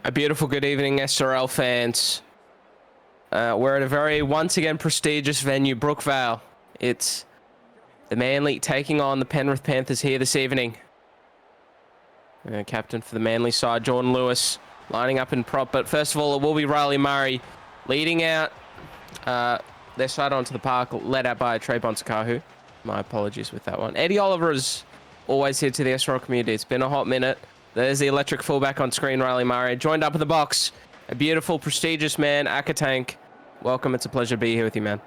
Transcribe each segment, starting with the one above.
A beautiful good evening, SRL fans. We're at a very, once again, prestigious venue, Brookvale. It's the Manly taking on the Penrith Panthers here this evening. Captain for the Manly side, Jordan Lewis, lining up in prop. But first of all, it will be Riley Murray leading out their side onto the park, led out by Trey Bonsakahu. My apologies with that one. Eddie Oliver is always here to the SRL community. It's been a hot minute. There's the electric fullback on screen, Riley Murray. Joined up in the box, a beautiful, prestigious man, Akatank. Welcome. It's a pleasure to be here with you, man.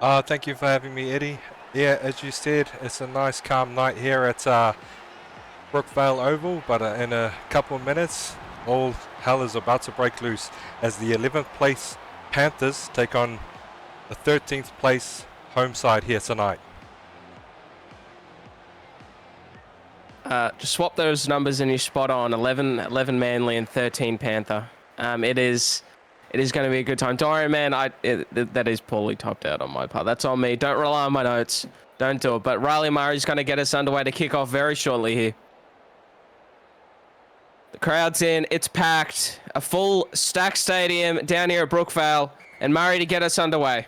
Thank you for having me, Eddie. Yeah, as you said, it's a nice, calm night here at Brookvale Oval, but in a couple of minutes, all hell is about to break loose as the 11th place Panthers take on the 13th place home side here tonight. Just swap those numbers and you're spot on. 11 Manly and 13 Panther. It is going to be a good time. Don't worry, man. That is poorly topped out on my part. That's on me. Don't rely on my notes. Don't do it. But Riley Murray's going to get us underway to kick off very shortly here. The crowd's in. It's packed. A full stack stadium down here at Brookvale. And Murray to get us underway.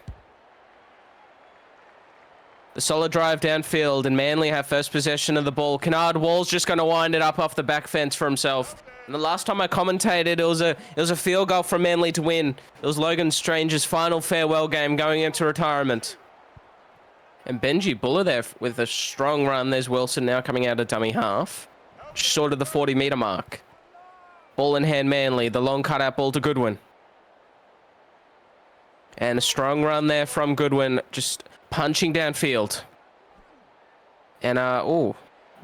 The solid drive downfield, and Manly have first possession of the ball. Kennard Wall's just going to wind it up off the back fence for himself. And the last time I commentated, it was a field goal from Manly to win. It was Logan Strange's final farewell game going into retirement. And Benji Buller there with a strong run. There's Wilson now coming out of dummy half, short of the 40-meter mark. Ball in hand, Manly. The long cutout ball to Goodwin. And a strong run there from Goodwin, just punching downfield. And,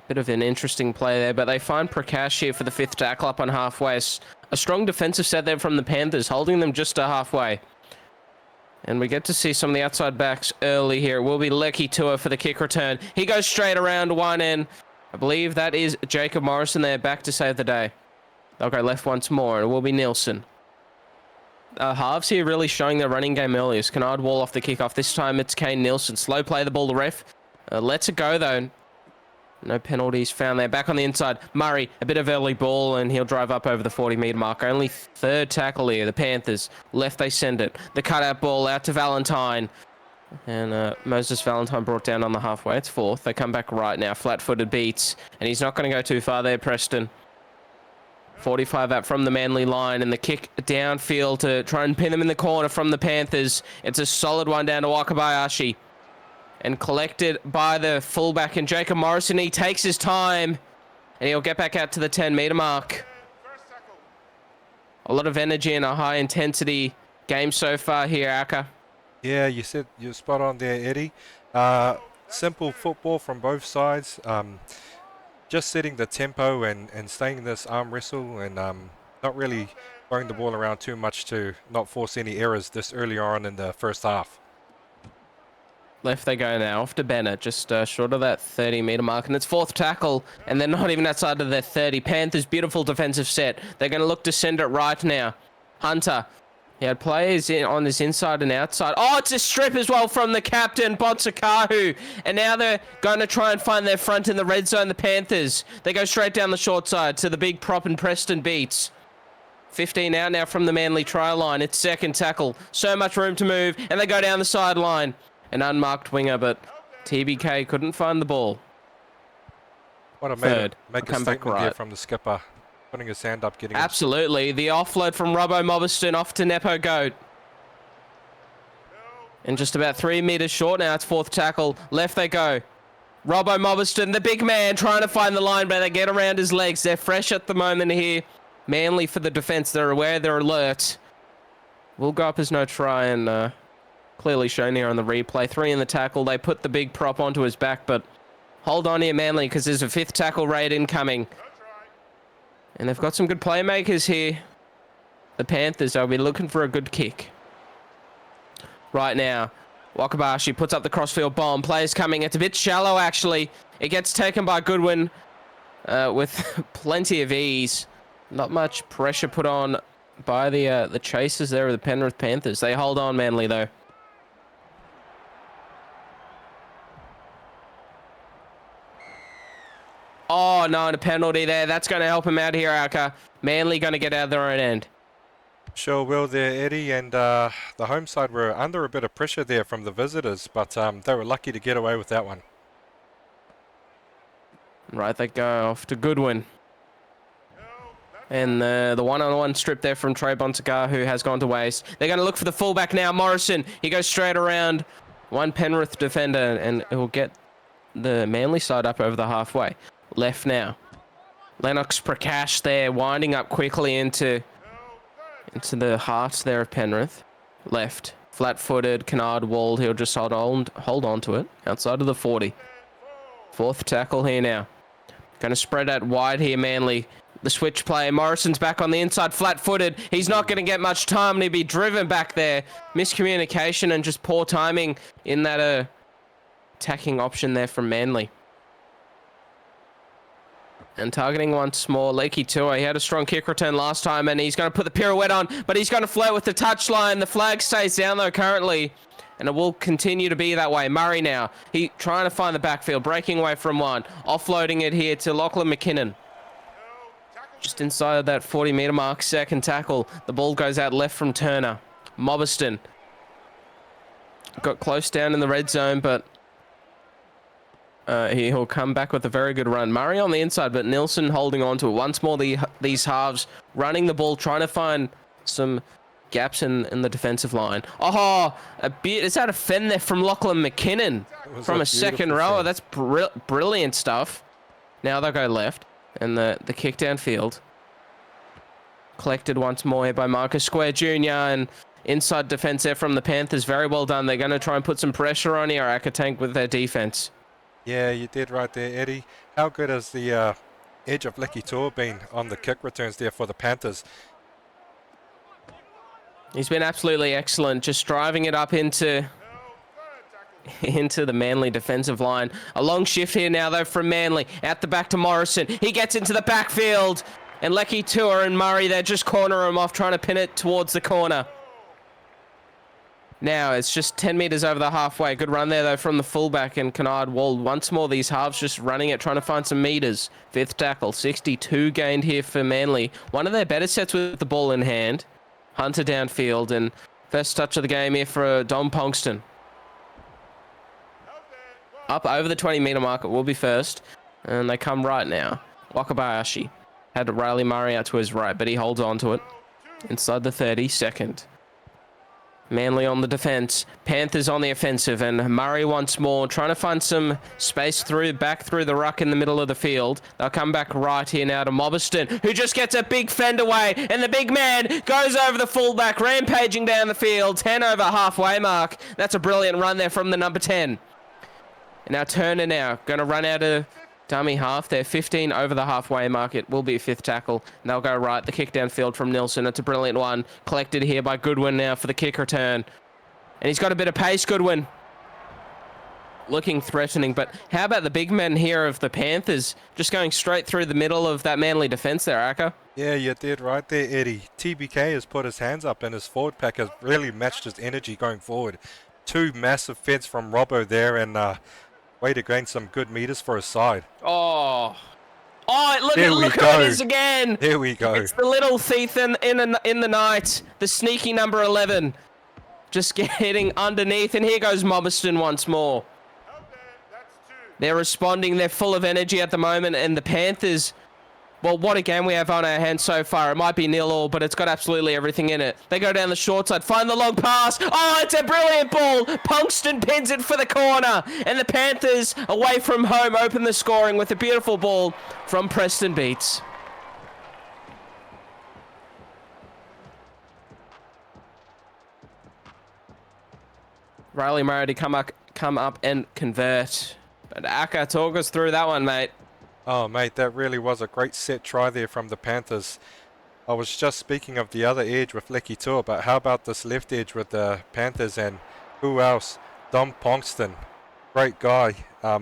bit of an interesting play there, but they find Prakash here for the fifth tackle up on halfway. A strong defensive set there from the Panthers, holding them just to halfway. And we get to see some of the outside backs early here. It will be Lecky Tua for the kick return. He goes straight around one end. I believe that is Jacob Morrison there, back to save the day. They'll go left once more, and it will be Nielsen. Halves here really showing their running game earlier. Kennard Wall off the kickoff. This time it's Kane Nielsen. Slow play the ball, the ref. Lets it go, though. No penalties found there. Back on the inside. Murray, a bit of early ball, and he'll drive up over the 40-meter mark. Only third tackle here. The Panthers. Left, they send it. The cutout ball out to Valentine. And Moses Valentine brought down on the halfway. It's fourth. They come back right now. Flat-footed beats. And he's not going to go too far there, Preston. 45 out from the Manly line, and the kick downfield to try and pin them in the corner from the Panthers. It's a solid one down to Wakabayashi. And collected by the fullback and Jacob Morrison. He takes his time, and he'll get back out to the 10-meter mark. A lot of energy and a high-intensity game so far here, Aka. Yeah, you said you're spot on there, Eddie. Simple football from both sides. Just setting the tempo and staying in this arm wrestle and not really throwing the ball around too much to not force any errors this early on in the first half. Left they go now, off to Bennett, just short of that 30-meter mark, and it's fourth tackle, and they're not even outside of their 30. Panthers, beautiful defensive set. They're going to look to send it right now. Hunter. He had players on his inside and outside. Oh, it's a strip as well from the captain, Bonsakahu. And now they're going to try and find their front in the red zone, the Panthers. They go straight down the short side to the big prop and Preston beats. 15 out now from the Manly try line. It's second tackle. So much room to move. And they go down the sideline. An unmarked winger, but TBK couldn't find the ball. What a Third. make a statement there from the skipper. Putting his hand up, getting absolutely. The offload from Robbo Mobiston off to Nepo Goat. And just about 3 meters short now. It's fourth tackle. Left they go. Robbo Mobiston, the big man, trying to find the line, but they get around his legs. They're fresh at the moment here. Manly for the defense. They're aware, they're alert. Will go up as no try, and clearly shown here on the replay. 3 in the tackle. They put the big prop onto his back, but hold on here, Manly, because there's a fifth tackle raid incoming. And they've got some good playmakers here. The Panthers, they'll be looking for a good kick. Right now, Wakabayashi puts up the crossfield bomb. Players coming. It's a bit shallow, actually. It gets taken by Goodwin with plenty of ease. Not much pressure put on by the chasers there of the Penrith Panthers. They hold on, Manly, though. Oh, no, and a penalty there. That's going to help him out here, Aka. Manly going to get out of their own end. Sure will there, Eddie, and the home side were under a bit of pressure there from the visitors, but they were lucky to get away with that one. Right, they go off to Goodwin. And the one-on-one strip there from Trey Bontagar, who has gone to waste. They're going to look for the fullback now, Morrison. He goes straight around one Penrith defender, and it will get the Manly side up over the halfway. Left now. Lennox Prakash there, winding up quickly into the heart there of Penrith. Left. Flat-footed, Kennard walled. He'll just hold on to it. Outside of the 40. Fourth tackle here now. Going to spread out wide here, Manly. The switch play. Morrison's back on the inside, flat-footed. He's not going to get much time, and he'll be driven back there. Miscommunication and just poor timing in that attacking option there from Manly. And targeting once more, Leaky Tua. He had a strong kick return last time, and he's going to put the pirouette on, but he's going to flirt with the touchline. The flag stays down, though, currently, and it will continue to be that way. Murray now. He trying to find the backfield, breaking away from one. Offloading it here to Lachlan McKinnon. Just inside that 40-meter mark, second tackle. The ball goes out left from Turner. Mobiston got close down in the red zone, but he'll come back with a very good run. Murray on the inside, but Nilsson holding on to it. Once more, these halves running the ball, trying to find some gaps in the defensive line. Oh, is that a fend there from Lachlan McKinnon from a second rower? That's brilliant stuff. Now they'll go left. And the kick downfield. Collected once more here by Marcus Square Jr. And inside defense there from the Panthers. Very well done. They're going to try and put some pressure on here, Akatank, with their defense. Yeah, you did right there, Eddie. How good has the edge of Lecky Tor been on the kick returns there for the Panthers? He's been absolutely excellent. Just driving it up into the Manly defensive line. A long shift here now, though, from Manly. Out the back to Morrison. He gets into the backfield. And Lecky Tua and Murray, they just corner him off, trying to pin it towards the corner. Now, it's just 10 meters over the halfway. Good run there, though, from the fullback and Kennard Wald. Once more, these halves just running it, trying to find some meters. Fifth tackle, 62 gained here for Manly. One of their better sets with the ball in hand. Hunter downfield, and first touch of the game here for Dom Ponkston. Up over the 20-meter mark, it will be first. And they come right now. Wakabayashi had Riley Murray out to his right, but he holds on to it. Inside the 30, second. Manly on the defense. Panthers on the offensive, and Murray once more trying to find some space back through the ruck in the middle of the field. They'll come back right here now to Mobiston, who just gets a big fend away, and the big man goes over the fullback, rampaging down the field, 10 over halfway mark. That's a brilliant run there from the number 10. And now Turner going to run out of dummy half there, 15 over the halfway mark. It will be a fifth tackle. And they'll go right. The kick downfield from Nilsson. It's a brilliant one. Collected here by Goodwin now for the kick return. And he's got a bit of pace, Goodwin. Looking threatening. But how about the big men here of the Panthers? Just going straight through the middle of that Manly defense there, Aka. Yeah, you did right there, Eddie. TBK has put his hands up, and his forward pack has really matched his energy going forward. Two massive feds from Robbo there, and way to gain some good meters for his side. Oh, look at this again. There we go. It's the little thief in the night. The sneaky number 11. Just getting underneath. And here goes Mobiston once more. They're responding. They're full of energy at the moment. And the Panthers, well, what a game we have on our hands so far. It might be 0-0, but it's got absolutely everything in it. They go down the short side, find the long pass. Oh, it's a brilliant ball. Punkston pins it for the corner. And the Panthers, away from home, open the scoring with a beautiful ball from Preston Beats. Riley Murray to come up and convert. But Aka, talk us through that one, mate. Oh, mate, that really was a great set try there from the Panthers. I was just speaking of the other edge with Lecky Tua, but how about this left edge with the Panthers, and who else? Dom Ponkston. Great guy.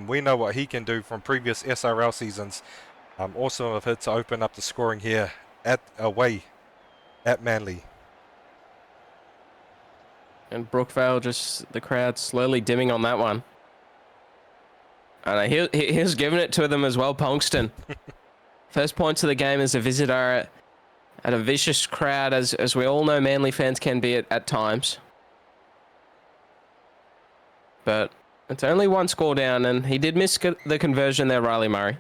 We know what he can do from previous SRL seasons. Awesome of him to open up the scoring here away at Manly. And Brookvale, just the crowd slowly dimming on that one. And he was giving it to them as well, Ponkston. First points of the game as a visitor at a vicious crowd, as we all know Manly fans can be at times. But it's only one score down, and he did miss the conversion there, Riley Murray.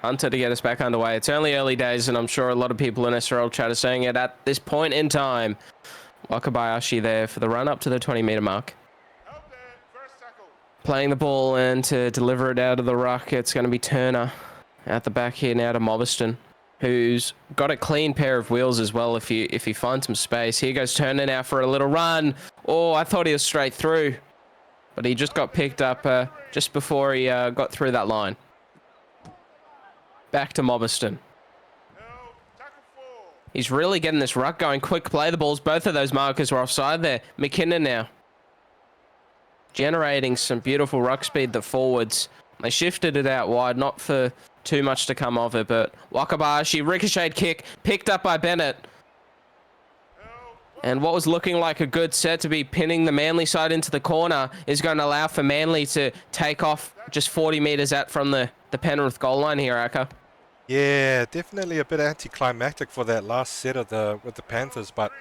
Hunter to get us back underway. It's only early days, and I'm sure a lot of people in SRL chat are saying it at this point in time. Wakabayashi there for the run up to the 20-meter mark. Playing the ball, and to deliver it out of the ruck, it's going to be Turner at the back here now to Mobiston, who's got a clean pair of wheels as well if he finds some space. Here goes Turner now for a little run. Oh, I thought he was straight through, but he just got picked up just before he got through that line. Back to Mobiston. He's really getting this ruck going. Quick play the balls. Both of those markers were offside there. McKinnon now generating some beautiful ruck speed, the forwards. They shifted it out wide, not for too much to come of it, but Wakabayashi, ricocheted kick, picked up by Bennett. And what was looking like a good set to be pinning the Manly side into the corner is going to allow for Manly to take off just 40 metres out from the Penrith goal line here, Aka. Yeah, definitely a bit anticlimactic for that last set with the Panthers, but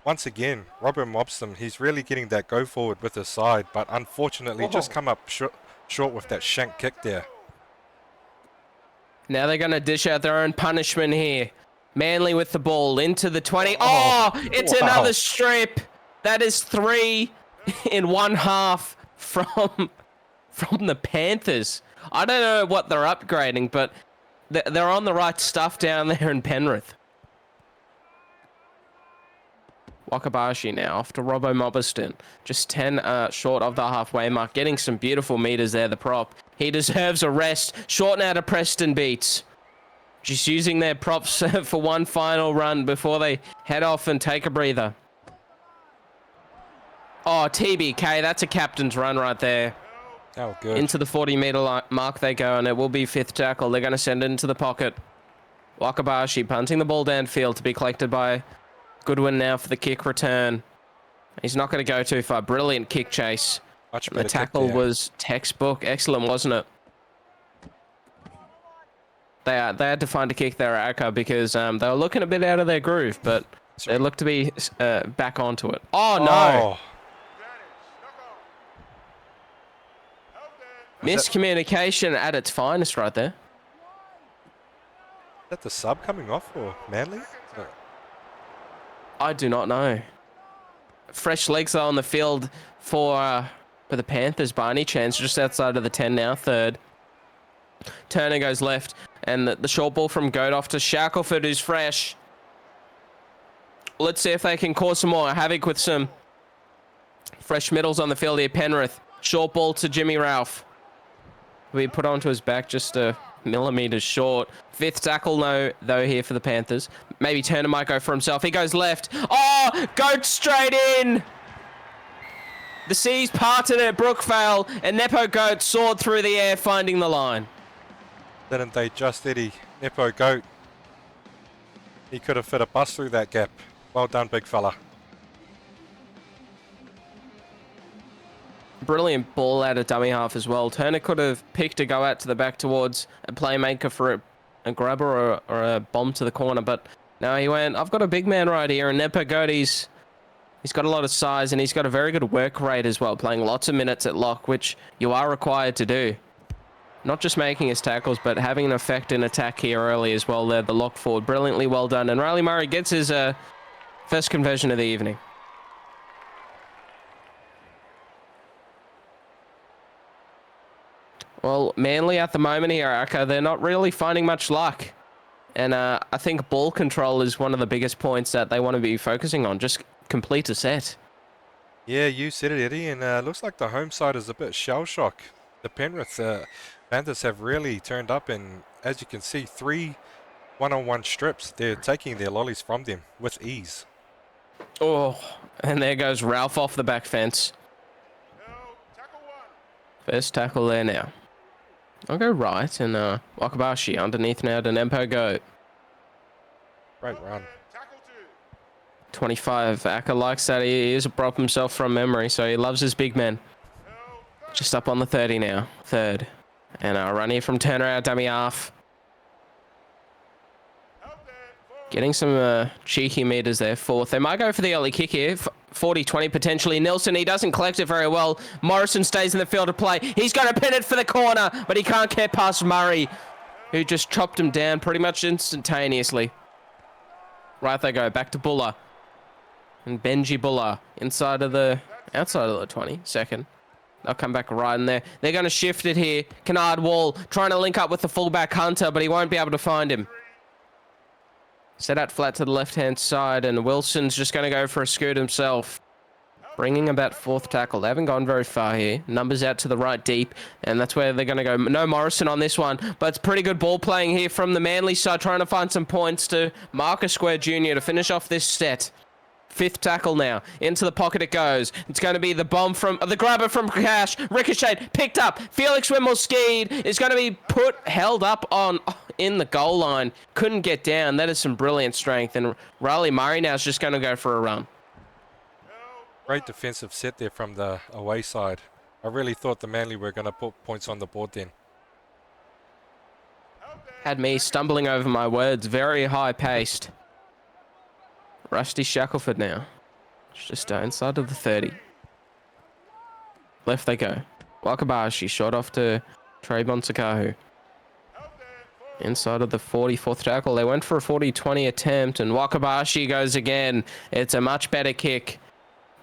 once again, Robert Mobston, he's really getting that go forward with his side, but unfortunately just come up short with that shank kick there. Now they're going to dish out their own punishment here. Manly with the ball into the 20. Oh, it's another strip. That is 3 in one half from the Panthers. I don't know what they're upgrading, but they're on the right stuff down there in Penrith. Wakabayashi now off to Robbo Mobiston. Just 10 short of the halfway mark. Getting some beautiful meters there, the prop. He deserves a rest. Short now to Preston Beats. Just using their props for one final run before they head off and take a breather. Oh, TBK, that's a captain's run right there. Oh, good. Into the 40-meter mark they go, and it will be fifth tackle. They're going to send it into the pocket. Wakabayashi punting the ball downfield to be collected by Goodwin now for the kick return. He's not going to go too far. Brilliant kick chase. The tackle was textbook. Excellent, wasn't it? They had to find a kick there, Aka, because they were looking a bit out of their groove, but they looked to be back onto it. Oh, no. Miscommunication at its finest right there. Is that the sub coming off for Manly? No. I do not know. Fresh legs are on the field for the Panthers by any chance, just outside of the 10 now, third. Turner goes left, and the short ball from Goat off to Shackelford, who's fresh. Let's see if they can cause some more havoc with some fresh middles on the field here. Penrith, short ball to Jimmy Ralph. We put onto his back just a millimetre short. Fifth tackle, though, here for the Panthers. Maybe Turner might go for himself. He goes left. Oh, Goat straight in. The seas parted at Brookvale, and Nepo Goat soared through the air, finding the line. Didn't they just, Eddie? Nepo Goat. He could have fit a bus through that gap. Well done, big fella. Brilliant ball out of dummy half as well. Turner could have picked a go out to the back towards a playmaker for a grubber or a bomb to the corner, but no, he went, I've got a big man right here, and Nepo Goat, he's got a lot of size, and he's got a very good work rate as well, playing lots of minutes at lock, which you are required to do. Not just making his tackles, but having an effect in attack here early as well there, the lock forward. Brilliantly well done, and Riley Murray gets his first conversion of the evening. Well, Manly at the moment here, Aka, they're not really finding much luck. And I think ball control is one of the biggest points that they want to be focusing on. Just complete a set. Yeah, you said it, Eddie, and looks like the home side is a bit shell-shock. The Penrith Panthers have really turned up, and as you can see, 3 one-on-one strips. They're taking their lollies from them with ease. Oh, and there goes Ralph off the back fence. First tackle there now. I'll go right, and Wakabayashi underneath now to Nepo Goat. Great run. 25. Aka likes that. He is a prop himself from memory, so he loves his big men. Just up on the 30 now. Third. And a run here from turnaround dummy half. Getting some cheeky meters there. Fourth. They might go for the early kick here. 40-20 potentially. Nelson, he doesn't collect it very well. Morrison stays in the field of play. He's going to pin it for the corner, but he can't get past Murray, who just chopped him down pretty much instantaneously. Right they go. Back to Buller. And Benji Buller outside of the 20. Second. They'll come back right in there. They're going to shift it here. Kennard Wall trying to link up with the fullback Hunter, but he won't be able to find him. Set out flat to the left-hand side, and Wilson's just going to go for a scoot himself. Bringing about fourth tackle. They haven't gone very far here. Numbers out to the right deep, and that's where they're going to go. No Morrison on this one, but it's pretty good ball playing here from the Manly side, trying to find some points to Marcus Square Jr. to finish off this set. Fifth tackle now. Into the pocket it goes. It's going to be the bomb from the grabber from Cash. Ricocheted. Picked up. Felix Wimmelskied is going to be held up on in the goal line. Couldn't get down. That is some brilliant strength. And Riley Murray now is just going to go for a run. Great defensive set there from the away side. I really thought the Manly were going to put points on the board then. Had me stumbling over my words. Very high paced. Rusty Shackelford now. It's just inside of the 30. Left they go. Wakabashi shot off to Trayvon Sakahu. Inside of the 44th tackle. They went for a 40-20 attempt, and Wakabashi goes again. It's a much better kick.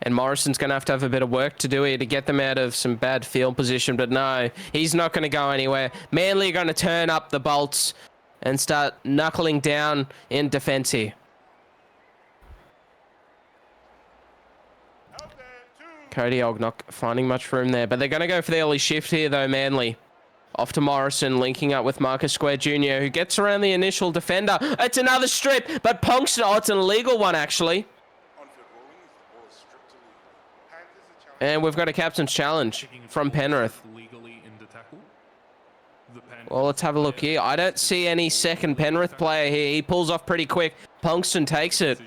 And Morrison's going to have a bit of work to do here to get them out of some bad field position. But no, he's not going to go anywhere. Manly are going to turn up the bolts and start knuckling down in defence here. Cody Ogg not finding much room there, but they're going to go for the early shift here, though, Manly. Off to Morrison, linking up with Marcus Square Jr., who gets around the initial defender. It's another strip, but Ponkston, oh, it's an illegal one, actually. And we've got a captain's challenge from Penrith. Well, let's have a look here. I don't see any second Penrith player here. He pulls off pretty quick. Ponkston takes it.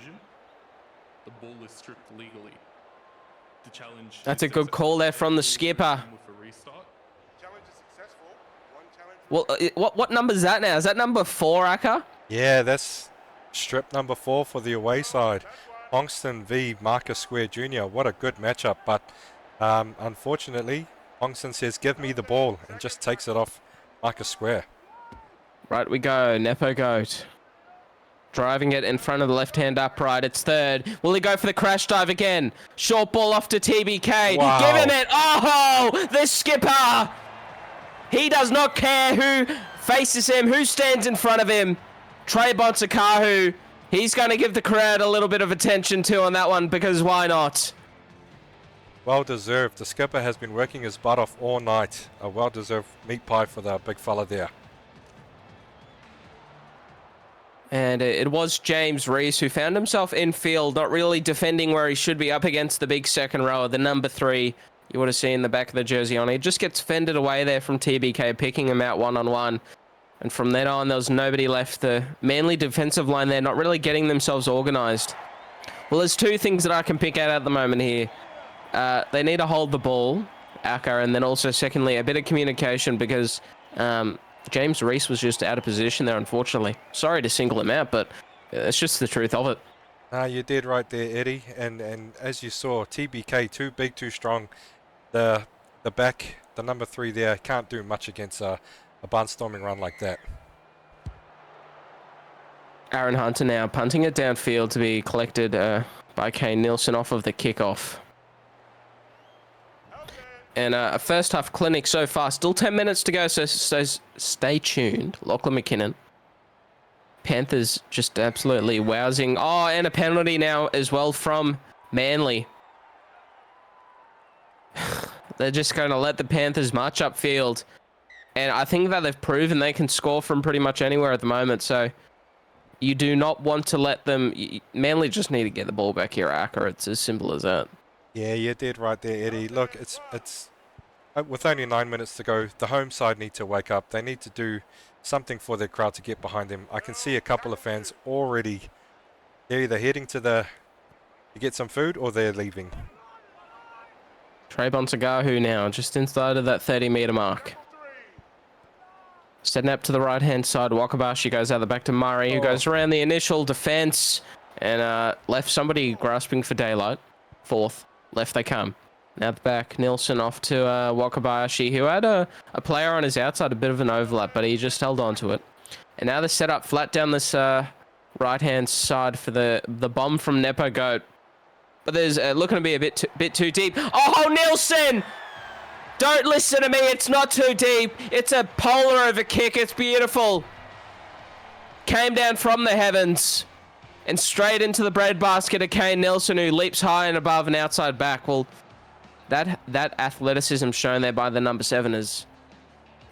The ball is stripped legally. That's a good call there from the skipper. Well, what number is that now? Is that number 4, Aka? Yeah, that's strip number 4 for the away side. Ponkston v Marcus Square Jr. What a good matchup, but unfortunately, Ponkston says, give me the ball, and just takes it off Marcus Square. Right we go, Nepo Goat. Driving it in front of the left-hand upright. It's third. Will he go for the crash dive again? Short ball off to TBK. Wow. Give him it. Oh, the skipper. He does not care who faces him, who stands in front of him. Trey Bonsakahu. He's going to give the crowd a little bit of attention too on that one, because why not? Well deserved. The skipper has been working his butt off all night. A well-deserved meat pie for the big fella there. And it was James Reese who found himself in field, not really defending where he should be, up against the big second rower, the number 3. You would have seen the back of the jersey on. He just gets fended away there from TBK, picking him out one-on-one. And from then on, there was nobody left. The Manly defensive line there, not really getting themselves organised. Well, there's 2 things that I can pick out at the moment here. They need to hold the ball, Aka, and then also, secondly, a bit of communication, because James Reese was just out of position there, unfortunately. Sorry to single him out, but it's just the truth of it. You did right there, Eddie. And as you saw, TBK, too big, too strong. The back, the number 3 there, can't do much against a barnstorming run like that. Aaron Hunter now punting it downfield to be collected by Kane Nielsen off of the kickoff. And a first half clinic so far. Still 10 minutes to go, so stay tuned. Lachlan McKinnon. Panthers just absolutely wowsing. Oh, and a penalty now as well from Manly. They're just going to let the Panthers march upfield. And I think that they've proven they can score from pretty much anywhere at the moment. So you do not want to let them... Manly just need to get the ball back here, Aka. It's as simple as that. Yeah, you did right there, Eddie. Look, it's with only 9 minutes to go, the home side need to wake up. They need to do something for their crowd to get behind them. I can see a couple of fans already. They're either heading to get some food, or they're leaving. Trayvon Tagahu now, just inside of that 30-metre mark. Setting up to the right-hand side. Wakabayashi goes out the back to Murray, who goes around the initial defence and left somebody grasping for daylight. Fourth. Left they come. Now at the back, Nilsson off to Wakabayashi, who had a player on his outside, a bit of an overlap, but he just held on to it. And now they're set up flat down this right-hand side for the bomb from Nepo Goat. But there's looking to be a bit too deep. Oh, Nilsson! Don't listen to me. It's not too deep. It's a polar over kick. It's beautiful. Came down from the heavens and straight into the breadbasket of Kane Nilsson, who leaps high and above an outside back. Well, that athleticism shown there by the number 7 is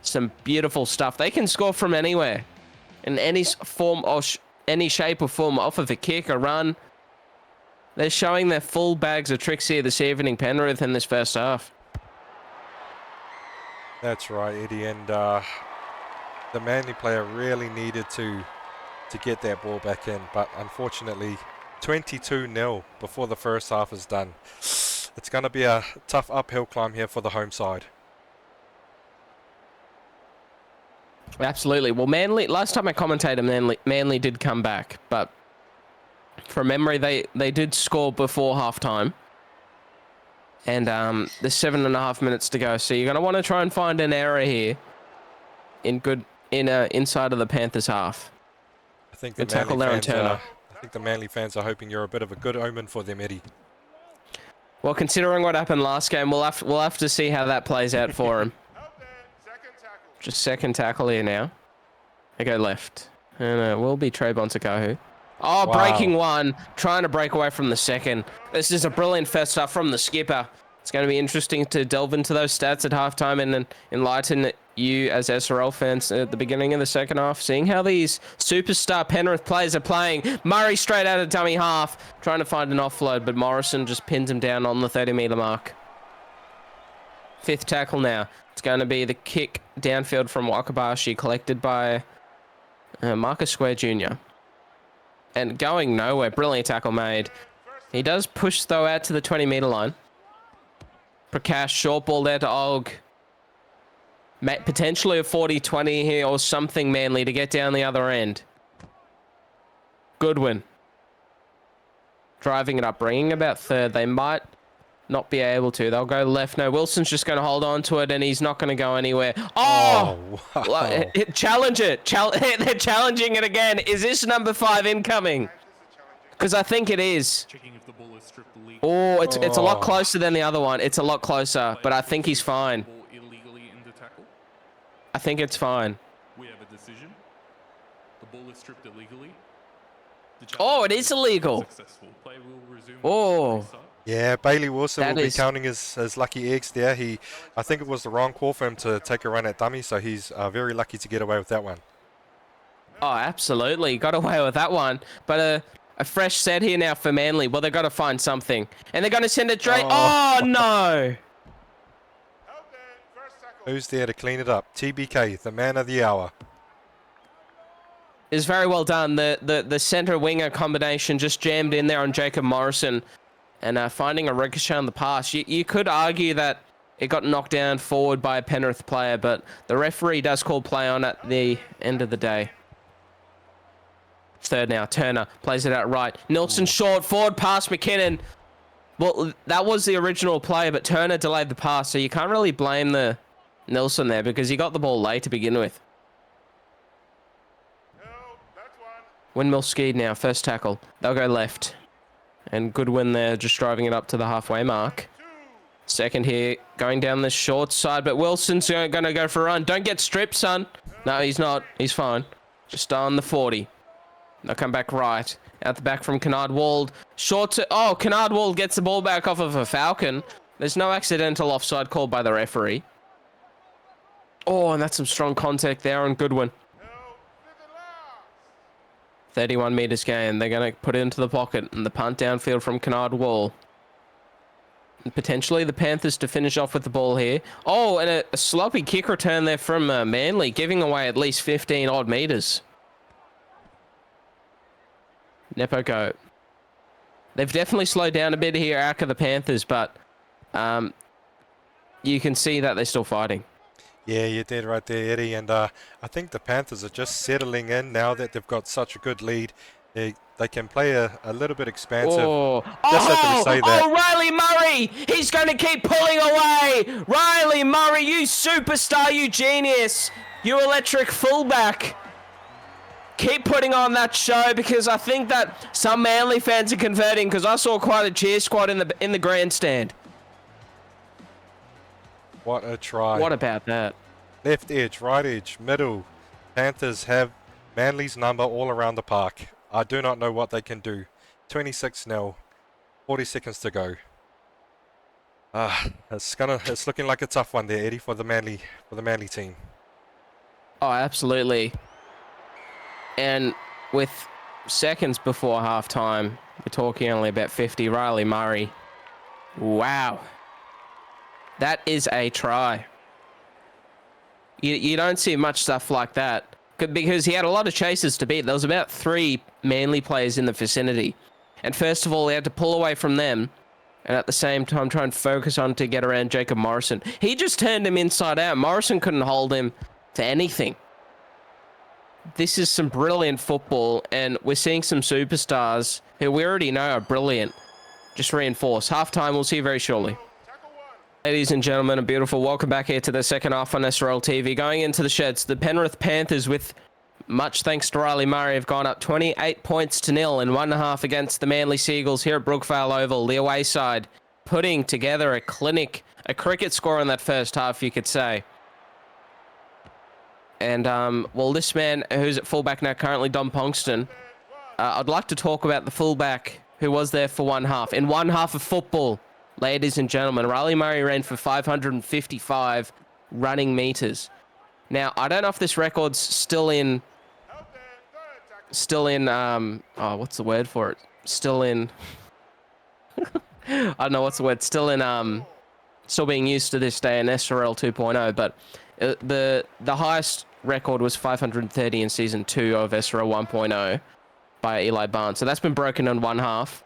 some beautiful stuff. They can score from anywhere, in any form or any shape or form, off of a kick, a run. They're showing their full bags of tricks here this evening, Penrith, in this first half. That's right, Eddie, and the Manly player really needed to get that ball back in, but unfortunately 22-0 before the first half is done. It's going to be a tough uphill climb here for the home side. Absolutely. Well, Manly, last time I commentated, Manly did come back, but from memory they did score before halftime. And there's 7.5 minutes to go, so you're going to want to try and find an error here inside of the Panthers half. I think good tackle there on Turner. I think the Manly fans are hoping you're a bit of a good omen for them, Eddie. Well, considering what happened last game, we'll have to see how that plays out for him. Just second tackle here now. They go left, and it will be Trayvon Tagahu. Oh, wow. Breaking one, trying to break away from the second. This is a brilliant first half from the skipper. It's going to be interesting to delve into those stats at halftime and enlighten you as SRL fans at the beginning of the second half, seeing how these superstar Penrith players are playing. Murray straight out of dummy half, trying to find an offload, but Morrison just pins him down on the 30-metre mark. Fifth tackle now. It's going to be the kick downfield from Wakabayashi, collected by Marcus Square Jr. And going nowhere. Brilliant tackle made. He does push, though, out to the 20-metre line. Prakash, short ball there to Og. Potentially a 40-20 here or something, Manly, to get down the other end. Goodwin. Driving it up, bringing about third. They might not be able to. They'll go left. No, Wilson's just going to hold on to it, and he's not going to go anywhere. Oh! Wow. Challenge it. They're challenging it again. Is this number 5 incoming? Because I think it is. Oh, it's a lot closer than the other one. It's a lot closer, but I think he's fine. I think it's fine. We have a decision. The ball is stripped illegally. Oh, it is illegal. Oh. Yeah, Bailey Wilson will be counting his lucky eggs there. I think it was the wrong call for him to take a run at dummy, so he's very lucky to get away with that one. Oh, absolutely. Got away with that one. But a fresh set here now for Manly. Well, they've got to find something. And they're going to send it straight. Oh, no. Who's there to clean it up? TBK, the man of the hour. It's very well done. The centre winger combination just jammed in there on Jacob Morrison. And finding a ricochet on the pass. You could argue that it got knocked down forward by a Penrith player, but the referee does call play on at the end of the day. Third now. Turner plays it out right. Nilsson short, forward pass McKinnon. Well, that was the original play, but Turner delayed the pass, so you can't really blame the Nilsson there because he got the ball late to begin with. Windmill skied now. First tackle. They'll go left. And Goodwin there just driving it up to the halfway mark. Second here, going down the short side, but Wilson's going to go for a run. Don't get stripped, son. No, he's not. He's fine. Just on the 40. They'll come back right. Out the back from Kennard Wald. Short to... Oh, Kennard Wald gets the ball back off of a Falcon. There's no accidental offside called by the referee. Oh, and that's some strong contact there on Goodwin. 31 metres gain. They're going to put it into the pocket. And the punt downfield from Kennard Wall. And potentially the Panthers to finish off with the ball here. Oh, and a sloppy kick return there from Manly, giving away at least 15 odd metres. Nepo Goat. They've definitely slowed down a bit here, Arca the Panthers, but you can see that they're still fighting. Yeah, you did right there, Eddie. And I think the Panthers are just settling in now that they've got such a good lead. They can play a little bit expansive. Oh, Just had to say that. oh, Riley Murray! He's going to keep pulling away! Riley Murray, you superstar, you genius! You electric fullback! Keep putting on that show, because I think that some Manly fans are converting, because I saw quite a cheer squad in the grandstand. What a try. What about that? Left edge, right edge, middle. Panthers have Manly's number all around the park. I do not know what they can do. 26-0. 40 seconds to go. It's looking like a tough one there, Eddie, for the Manly team. Oh, absolutely. And with seconds before halftime, we're talking only about 50. Riley Murray. Wow. That is a try. You don't see much stuff like that, because he had a lot of chases to beat. There was about 3 Manly players in the vicinity. And first of all, he had to pull away from them, and at the same time try and focus on to get around Jacob Morrison. He just turned him inside out. Morrison couldn't hold him to anything. This is some brilliant football, and we're seeing some superstars who we already know are brilliant just reinforce. Halftime, we'll see you very shortly. Ladies and gentlemen, a beautiful welcome back here to the second half on SRL TV. Going into the sheds, the Penrith Panthers, with much thanks to Riley Murray, have gone up 28 points to 0 in 1.5 against the Manly Seagulls here at Brookvale Oval. The away side putting together a cricket score in that first half, you could say. And, well, this man who's at fullback now, currently Dom Pongston, I'd like to talk about the fullback who was there for 1 half. In 1 half of football, ladies and gentlemen, Riley Murray ran for 555 running meters. Now, I don't know if this record's still in, oh, what's the word for it? Still in, I don't know what's the word, still being used to this day in SRL 2.0, but the highest record was 530 in season 2 of SRL 1.0 by Eli Barnes. So that's been broken in 1 half,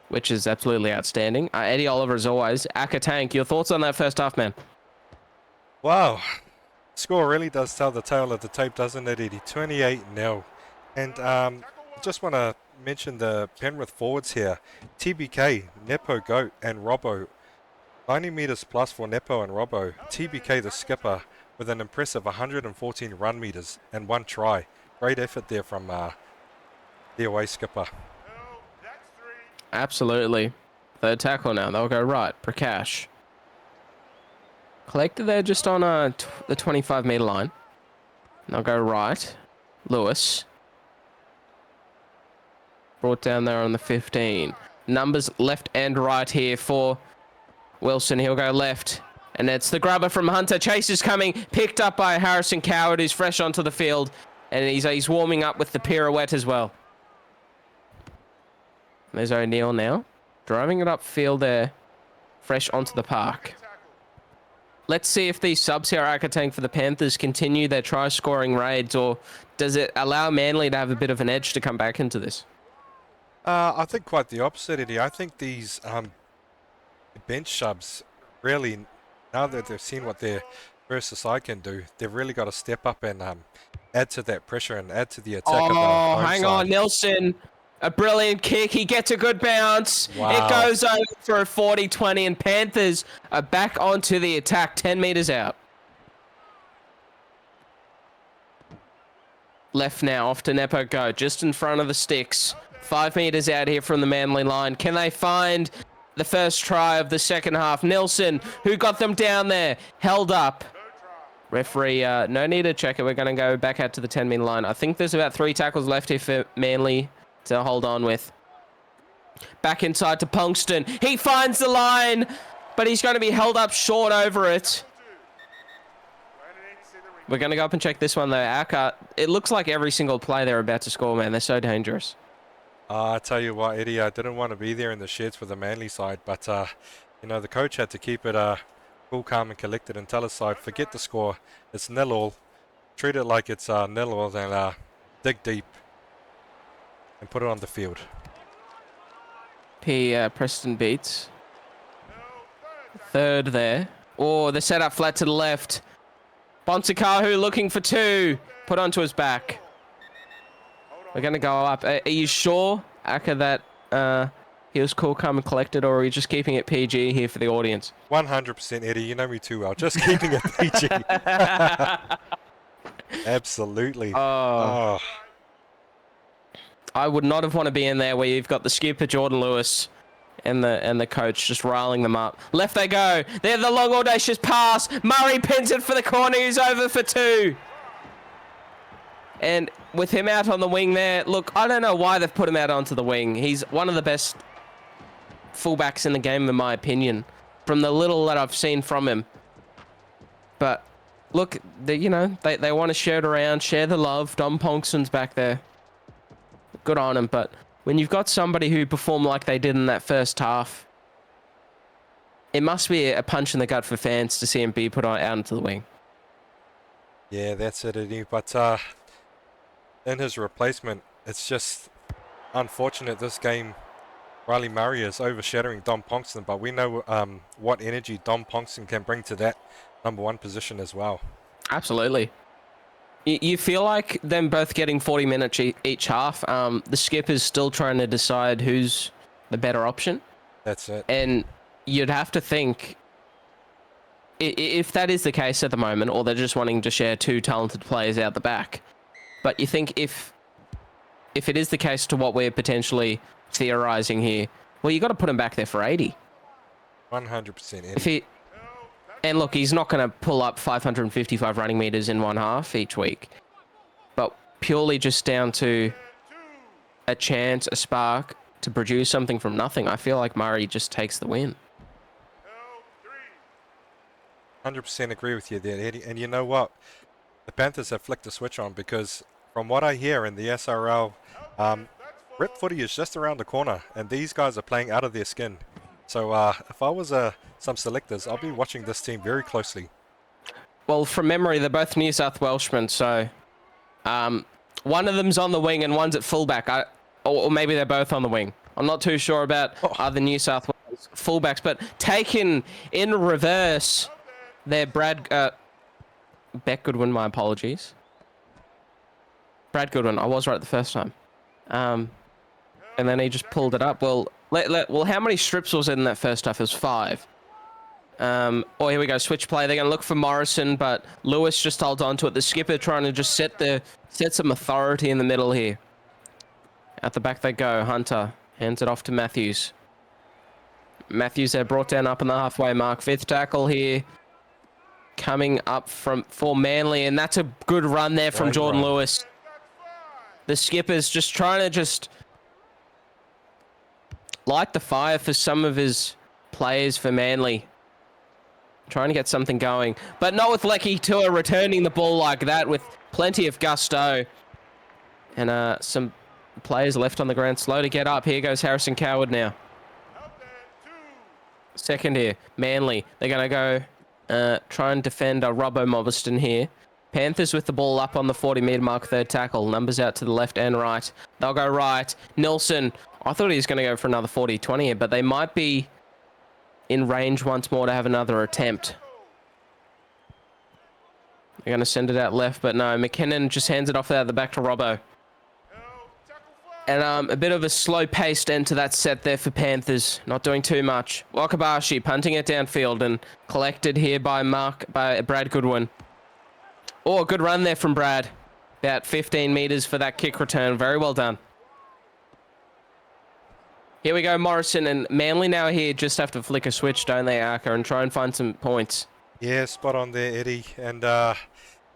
which is absolutely outstanding. Eddie Oliver, as always. Aka Tank, your thoughts on that first half, man? Wow. Score really does tell the tale of the tape, doesn't it, Eddie? 28-0. And just want to mention the Penrith forwards here. TBK, Nepo, Goat, and Robbo. 90 metres plus for Nepo and Robbo. TBK, the skipper, with an impressive 114 run meters and 1 try. Great effort there from the away skipper. Absolutely. Third tackle now. They'll go right. Prakash. Collected there just on the 25-metre line. They'll go right. Lewis. Brought down there on the 15. Numbers left and right here for Wilson. He'll go left. And it's the grubber from Hunter. Chase is coming. Picked up by Harrison Coward, who's fresh onto the field. And he's warming up with the pirouette as well. There's O'Neill now. Driving it upfield there. Fresh onto the park. Let's see if these subs here, Arkatank, for the Panthers continue their try-scoring raids, or does it allow Manly to have a bit of an edge to come back into this? I think quite the opposite, Eddie. I think these bench subs really, now that they've seen what their versus side can do, they've really got to step up and add to that pressure and add to the attack of the home hang side. on, Nelson. A brilliant kick. He gets a good bounce. Wow. It goes over for a 40-20, and Panthers are back onto the attack, 10 metres out. Left now, off to Nepo Go, just in front of the sticks. 5 metres out here from the Manly line. Can they find the first try of the second half? Nelson, who got them down there, held up. Referee, no need to check it. We're going to go back out to the 10-metre line. I think there's about 3 tackles left here for Manly to hold on with. Back inside to Pongston. He finds the line, but he's going to be held up short over it. We're going to go up and check this one, though. Aka, it looks like every single play they're about to score, man. They're so dangerous. I tell you what, Eddie, I didn't want to be there in the sheds for the Manly side, but, you know, the coach had to keep it cool, calm, and collected and tell his side, forget the score. It's 0-0. Treat it like it's 0-0 and dig deep and put it on the field. Preston Beats. Third there. Oh, the setup flat to the left. Bonsakahu looking for 2. Put onto his back. We're going to go up. Are you sure, Aka, that he was cool, calm, and collected, or are you just keeping it PG here for the audience? 100% Eddie, you know me too well. Just keeping it PG. Absolutely. Oh. I would not have wanted to be in there where you've got the skipper, Jordan Lewis, and the coach just riling them up. Left they go. They're the long, audacious pass. Murray pins it for the corner. He's over for 2. And with him out on the wing there, look, I don't know why they've put him out onto the wing. He's one of the best fullbacks in the game, in my opinion, from the little that I've seen from him. But look, they want to share it around, share the love. Dom Ponkson's back there. Good on him, but when you've got somebody who performed like they did in that first half, it must be a punch in the gut for fans to see him be put out into the wing. Yeah, that's it, Eddie. But in his replacement, it's just unfortunate this game. Riley Murray is overshadowing Dom Ponkston, but we know what energy Dom Ponkston can bring to that number 1 position as well. Absolutely. You feel like them both getting 40 minutes each half. The skipper's still trying to decide who's the better option. That's it. And you'd have to think, if that is the case at the moment, or they're just wanting to share 2 talented players out the back. But you think if it is the case to what we're potentially theorizing here, well, you got to put him back there for 80. 100%. And look, he's not going to pull up 555 running meters in one half each week, but purely just down to a chance, a spark to produce something from nothing. I feel like Murray just takes the win. 100% agree with you there, Eddie. And you know what? The Panthers have flicked the switch on, because from what I hear in the SRL, rep footy is just around the corner, and these guys are playing out of their skin. So if I was some selectors, I'll be watching this team very closely. Well, from memory, they're both New South Welshmen, so one of them's on the wing and one's at fullback, or maybe they're both on the wing. I'm not too sure about the New South Wales fullbacks, but taken in reverse, they're Beck Goodwin, my apologies. Brad Goodwin, I was right the first time. And then he just pulled it up. Well, how many strips was it in that first half? It was 5. Oh, here we go. Switch play. They're going to look for Morrison, but Lewis just holds on to it. The skipper trying to just set some authority in the middle here. At the back they go. Hunter hands it off to Matthews. Matthews there brought down up in the halfway mark. 5th tackle here. Coming up for Manly, and that's a good run there from Jordan Lewis. The skipper's just trying to light the fire for some of his players for Manly. Trying to get something going. But not with Lecky Tua returning the ball like that with plenty of gusto. And some players left on the ground slow to get up. Here goes Harrison Coward now. Second here. Manly. They're going to go try and defend Robbo Mobiston here. Panthers with the ball up on the 40-metre mark, 3rd tackle. Numbers out to the left and right. They'll go right. Nilsson. I thought he was going to go for another 40-20 here, but they might be in range once more to have another attempt. They're going to send it out left, but no. McKinnon just hands it off out the back to Robbo. And a bit of a slow-paced end to that set there for Panthers. Not doing too much. Wakabashi punting it downfield and collected here by Brad Goodwin. Oh, a good run there from Brad. About 15 meters for that kick return. Very well done. Here we go, Morrison, and Manly now here just have to flick a switch, don't they, Arca, and try and find some points. Yeah, spot on there, Eddie. And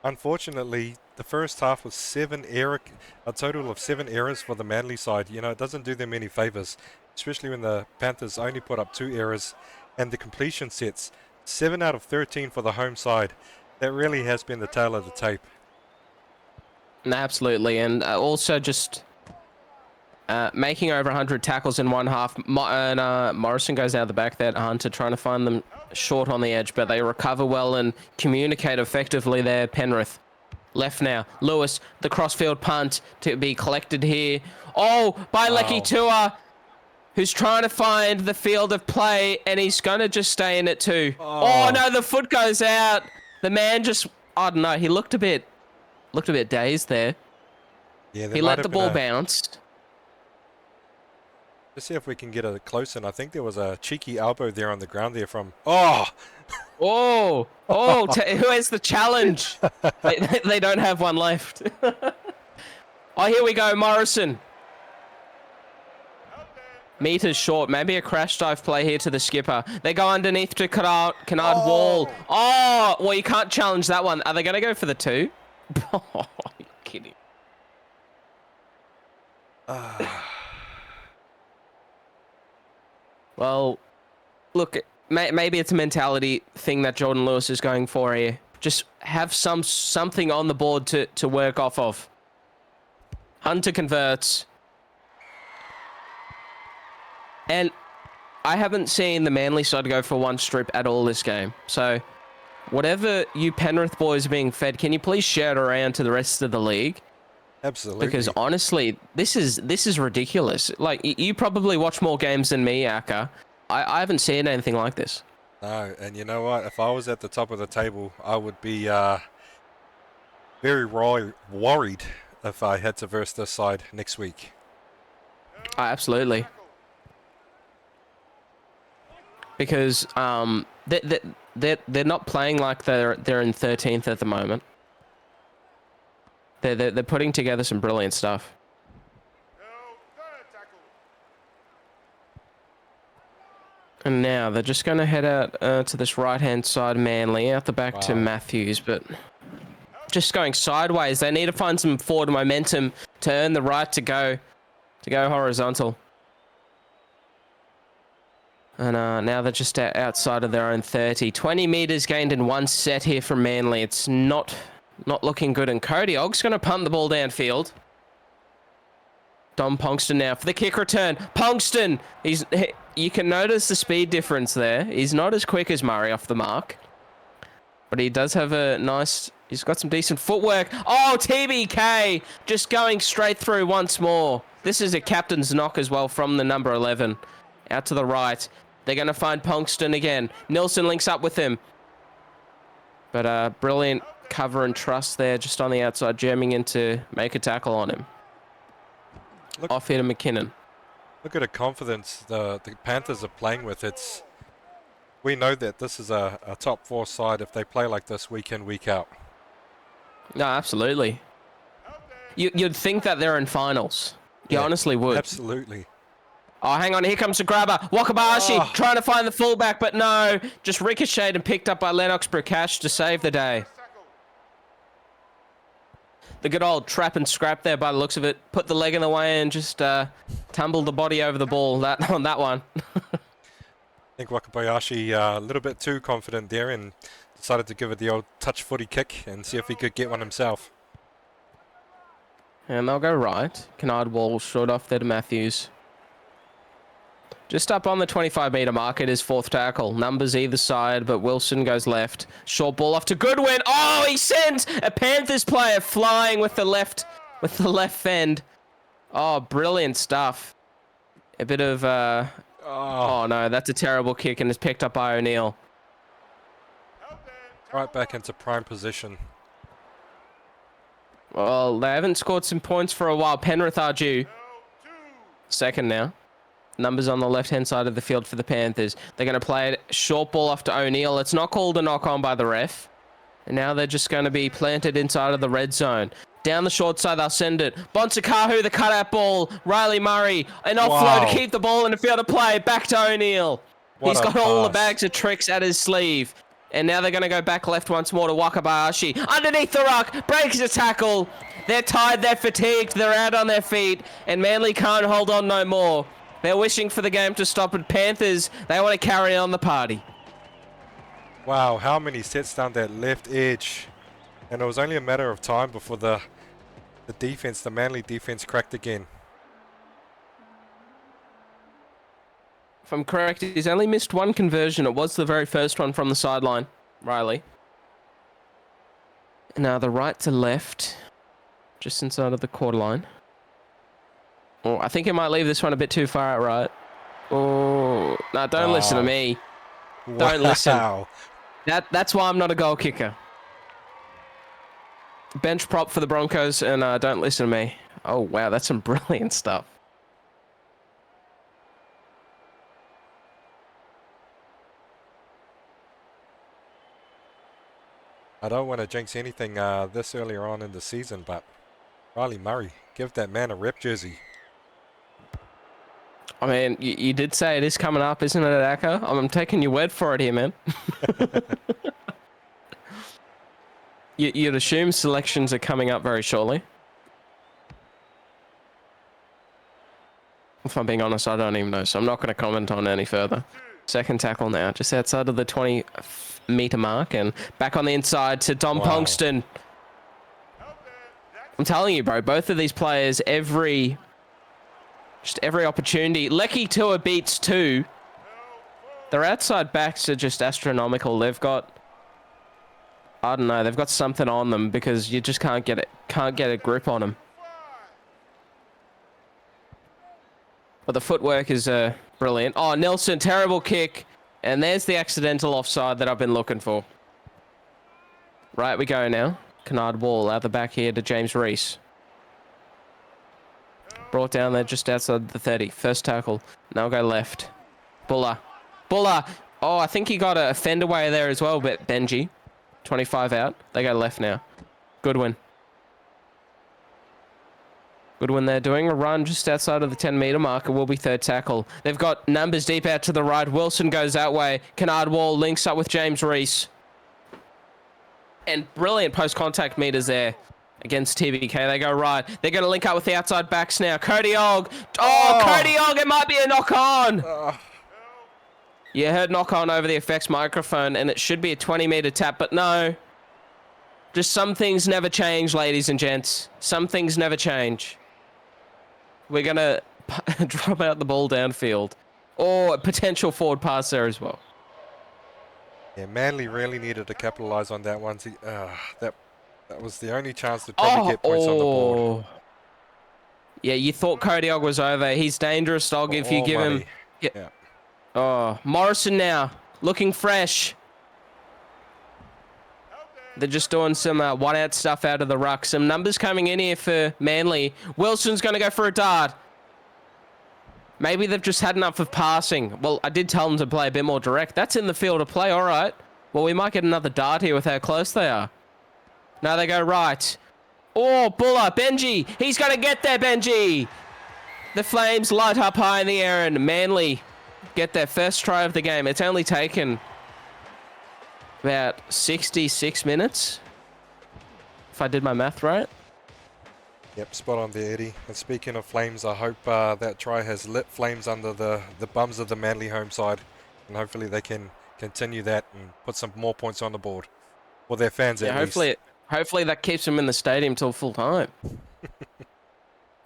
unfortunately, the first half was a total of 7 errors for the Manly side. You know, it doesn't do them any favours, especially when the Panthers only put up 2 errors. And the completion sets, 7 out of 13 for the home side. That really has been the tail of the tape. Absolutely, and also just making over 100 tackles in one half. Morrison goes out the back there, Hunter trying to find them short on the edge, but they recover well and communicate effectively there, Penrith. Left now, Lewis, the crossfield punt to be collected here. Oh, by Lecky Tua, who's trying to find the field of play, and he's going to just stay in it too. Oh, no, the foot goes out. The man just, I don't know, he looked a bit dazed there. Yeah, He let the ball bounce. Let's see if we can get it close. And I think there was a cheeky elbow there on the ground there from... Oh! Oh! Who has the challenge? They don't have one left. Oh, here we go, Morrison. Meters short. Maybe a crash dive play here to the skipper. They go underneath to Canard Wall. Oh! Well, you can't challenge that one. Are they going to go for the 2? Oh, you're kidding. Well, look, maybe it's a mentality thing that Jordan Lewis is going for here. Just have something on the board to work off of. Hunter converts. And I haven't seen the Manly side go for one strip at all this game. So whatever you Penrith boys are being fed, can you please share it around to the rest of the league? Absolutely. Because honestly, this is ridiculous. Like, you probably watch more games than me, Aka. I haven't seen anything like this. No, and you know what? If I was at the top of the table, I would be very worried if I had to verse this side next week. Oh, absolutely. Because they're not playing like they're in 13th at the moment. They're putting together some brilliant stuff. And now they're just going to head out to this right-hand side, Manly, out the back to Matthews, but just going sideways. They need to find some forward momentum to earn the right to go horizontal. And now they're just outside of their own 30. 20 meters gained in one set here from Manly. It's not looking good. And Cody Ogg's going to punt the ball downfield. Dom Ponkston now for the kick return. Ponkston! You can notice the speed difference there. He's not as quick as Murray off the mark. But he does have he's got some decent footwork. Oh, TBK! Just going straight through once more. This is a captain's knock as well from the number 11. Out to the right. They're going to find Ponkston again. Nilsson links up with him. But brilliant cover and trust there just on the outside, jamming in to make a tackle on him. Off here to McKinnon. Look at the confidence the Panthers are playing with. We know that this is a top 4 side if they play like this week in, week out. No, absolutely. You'd think that they're in finals. You honestly would. Absolutely. Oh, hang on. Here comes a grabber. Wakabayashi trying to find the fullback, but no. Just ricocheted and picked up by Lennox Prakash to save the day. The good old trap and scrap there by the looks of it. Put the leg in the way and just tumbled the body over the ball on that one. I think Wakabayashi a little bit too confident there and decided to give it the old touch footy kick and see if he could get one himself. And they'll go right. Canard Wall short off there to Matthews. Just up on the 25-meter mark, it is fourth tackle. Numbers either side, but Wilson goes left. Short ball off to Goodwin. Oh, he sends a Panthers player flying with the left fend. Oh, brilliant stuff. A bit of oh no, that's a terrible kick and it's picked up by O'Neill. Right back into prime position. Well, they haven't scored some points for a while. Penrith are due. Second now. Numbers on the left-hand side of the field for the Panthers. They're going to play it short ball off to O'Neill. It's not called a knock-on by the ref. And now they're just going to be planted inside of the red zone. Down the short side, they'll send it. Bonsakahu, the cutout ball. Riley Murray, an offload to keep the ball in the field of play. Back to O'Neill. He's got all the bags of tricks at his sleeve. And now they're going to go back left once more to Wakabayashi. Underneath the ruck, breaks the tackle. They're tired, they're fatigued, they're out on their feet. And Manly can't hold on no more. They're wishing for the game to stop, and Panthers, they want to carry on the party. Wow, how many sets down that left edge. And it was only a matter of time before the defense, the Manly defense, cracked again. If I'm correct, he's only missed one conversion. It was the very first one from the sideline, Riley. Now the right to left, just inside of the quarter line. Oh, I think he might leave this one a bit too far out right. Oh, no, don't listen to me. Don't listen. Wow. That's why I'm not a goal kicker. Bench prop for the Broncos, and don't listen to me. Oh, wow, that's some brilliant stuff. I don't want to jinx anything this earlier on in the season, but Riley Murray, give that man a rep jersey. I mean, you did say it is coming up, isn't it, Aka? I'm taking your word for it here, man. You'd assume selections are coming up very shortly. If I'm being honest, I don't even know, so I'm not going to comment on any further. Second tackle now, just outside of the 20-meter mark, and back on the inside to Dom Pongston. I'm telling you, bro, both of these players, every opportunity. Lecky Tua beats 2. Their outside backs are just astronomical. They've got, I don't know, they've got something on them because you just can't get a grip on them. But the footwork is brilliant. Oh, Nelson, terrible kick. And there's the accidental offside that I've been looking for. Right, we go now. Kennard Wall out the back here to James Reese. Brought down there just outside the 30. First tackle. Now go left. Buller. Buller. Oh, I think he got a fend away there as well, but Benji. 25 out. They go left now. Goodwin. Goodwin there doing a run just outside of the 10-meter marker. Will be third tackle. They've got numbers deep out to the right. Wilson goes that way. Kennard Wall links up with James Reese. And brilliant post-contact meters there against TBK. They go right. They're going to link up with the outside backs now. Cody Ogg. Oh, Cody Ogg. It might be a knock-on. You heard knock-on over the effects microphone, and it should be a 20-meter tap, but no. Just some things never change, ladies and gents. Some things never change. We're going to drop out the ball downfield. Or a potential forward pass there as well. Yeah, Manly really needed to capitalise on that one. That was the only chance to probably get points on the board. Yeah, you thought Cody Ogg was over. He's dangerous, dog, if you give him... Yeah. Oh, Morrison now, looking fresh. They're just doing some one-out stuff out of the ruck. Some numbers coming in here for Manly. Wilson's going to go for a dart. Maybe they've just had enough of passing. Well, I did tell them to play a bit more direct. That's in the field of play, all right. Well, we might get another dart here with how close they are. Now they go right. Oh, Buller, Benji. He's going to get there, Benji. The Flames light up high in the air, and Manly get their first try of the game. It's only taken about 66 minutes, if I did my math right. Yep, spot on there, Eddie. And speaking of Flames, I hope that try has lit flames under the bums of the Manly home side. And hopefully they can continue that and put some more points on the board. For their fans at least. Hopefully that keeps them in the stadium till full time.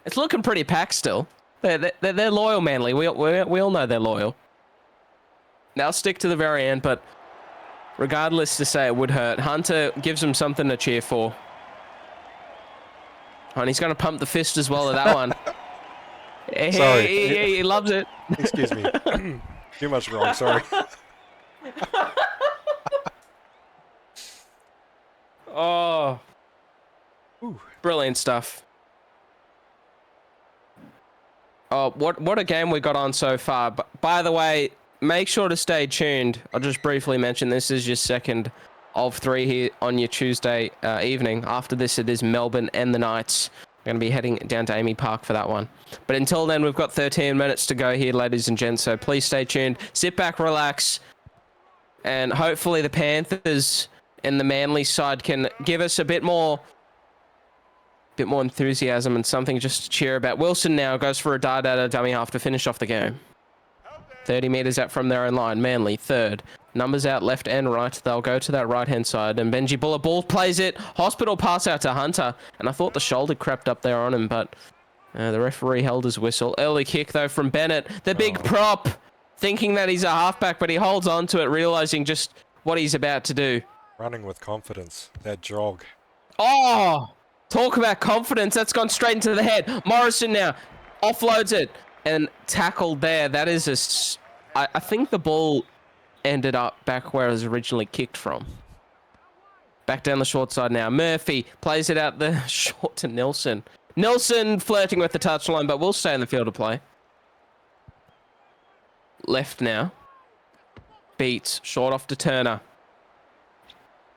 It's looking pretty packed still. They're loyal, Manly. We all know they're loyal. Now stick to the very end, but regardless to say it would hurt, Hunter gives them something to cheer for. And he's going to pump the fist as well at that one. Sorry. He loves it. Excuse me. Too much wrong, sorry. Oh. Ooh. Brilliant stuff. Oh, what a game we got on so far. By the way, make sure to stay tuned. I'll just briefly mention this is your second of 3 here on your Tuesday evening. After this, it is Melbourne and the Knights. We're going to be heading down to Amy Park for that one. But until then, we've got 13 minutes to go here, ladies and gents. So please stay tuned. Sit back, relax. And hopefully the Panthers and the Manly side can give us a bit more enthusiasm and something just to cheer about. Wilson now goes for a dart at a dummy half to finish off the game. 30 metres out from their own line. Manly, third. Numbers out left and right. They'll go to that right-hand side. And Benji Buller ball plays it. Hospital pass out to Hunter. And I thought the shoulder crept up there on him, but the referee held his whistle. Early kick, though, from Bennett. The big prop, thinking that he's a halfback, but he holds on to it, realising just what he's about to do. Running with confidence. That jog. Oh! Talk about confidence. That's gone straight into the head. Morrison now offloads it. and tackled there. That is I think the ball ended up back where it was originally kicked from. Back down the short side now. Murphy plays it out the short to Nilsson. Nilsson flirting with the touchline, but will stay in the field of play. Left now. Beats. Short off to Turner.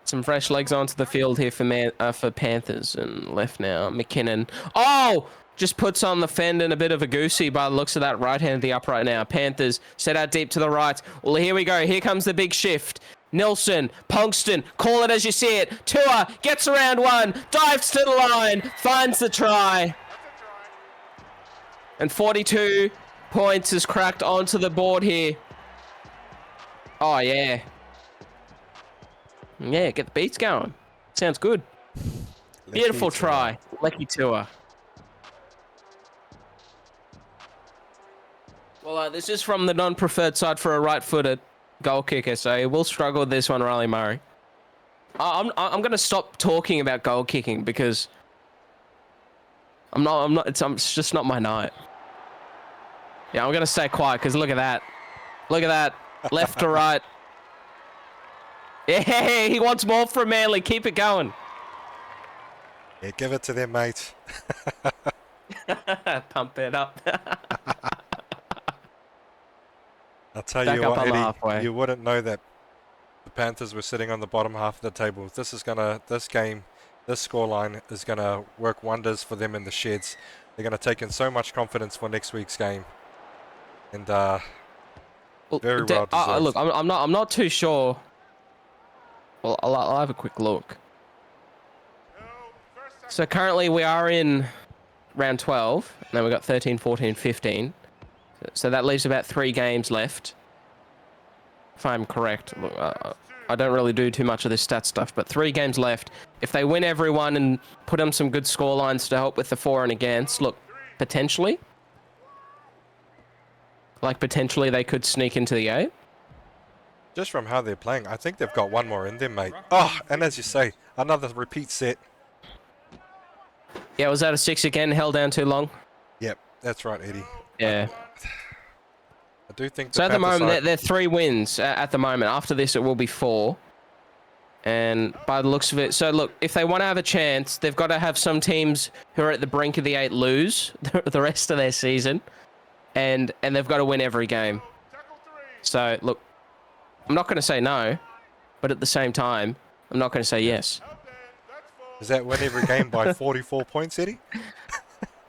Some fresh legs onto the field here for Panthers. And left now. McKinnon. Oh! Just puts on the fend and a bit of a goosey by the looks of that right hand of the upright now. Panthers set out deep to the right. Well, here we go. Here comes the big shift. Nilsson, Ponkston, call it as you see it. Tua gets around one, dives to the line, finds the try. And 42 points is cracked onto the board here. Oh, yeah. Yeah, get the beats going. Sounds good. Beautiful try. Lucky Tua. Well, this is from the non-preferred side for a right-footed goal kicker, so he will struggle with this one, Riley Murray. I'm going to stop talking about goal kicking because it's just not my night. Yeah, I'm going to stay quiet because look at that. Look at that. Left to right. Yeah, he wants more from Manly. Keep it going. Yeah, give it to them, mate. Pump it up. I'll tell you what, Eddie, you wouldn't know that the Panthers were sitting on the bottom half of the table. This scoreline is gonna work wonders for them in the sheds. They're gonna take in so much confidence for next week's game, and very well deserved. Look, I'm not too sure. Well, I'll have a quick look. So currently we are in round 12, and then we've got 13, 14, 15. So that leaves about 3 games left, if I'm correct. Look, I don't really do too much of this stat stuff, but 3 games left. If they win everyone and put them some good score lines to help with the for and against, look, potentially. Like, potentially they could sneak into the 8. Just from how they're playing, I think they've got one more in them, mate. Oh, and as you say, another repeat set. Yeah, was that a 6 again, held down too long? Yep, that's right, Eddie. Yeah. I do think so at the moment, they're 3 wins at the moment. After this, it will be 4. And by the looks of it, so look, if they want to have a chance, they've got to have some teams who are at the brink of the 8 lose the rest of their season. And they've got to win every game. So, look, I'm not going to say no, but at the same time, I'm not going to say yes. Is that win every game by 44 points, Eddie?